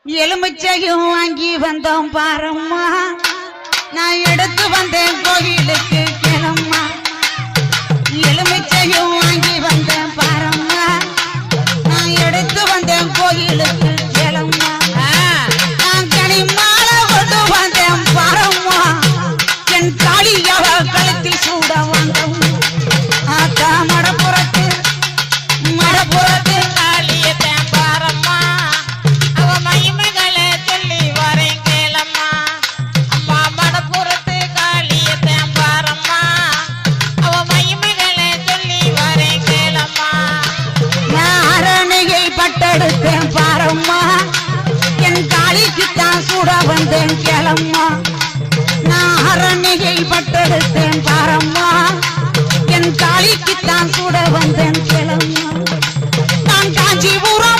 எலுமிச்சையும் வாங்கி வந்தோம் பாரம்மா நான் எடுத்து வந்தேன் கோயிலுக்கு கிளம்மா எலுமிச்சையும் வாங்கி வந்தேன் பாரம்மா நான் எடுத்து வந்தேன் கோயிலுக்கு கிளம்மா நான் கனி மாலை கொண்டு வந்தேன் பாரம்மா என் காளியவ கழுத்தில் சூட வந்தோம் ஆத்தா மடப்புறத்து மடப்புறத்து காளியத்தேன் பாரம்மா அவ மகிமைகளை சொல்லி வரேன் கேளம்மா அம்மா மடப்புறத்து காளியத்தேன் பாரம்மா அவ மகிமைகளை சொல்லி வரேன் கேளம்மா நான் அரணையை பட்டெடுத்தேன் பாரம்மா என் காளிக்குத்தான் சூட வந்தேன் கேளம்மா நான் அரணையை பட்டெடுத்தேன் பாரம்மா என் காளிக்குத்தான் சூட வந்தேன் கேளம்மா நான் காஞ்சிபுரம்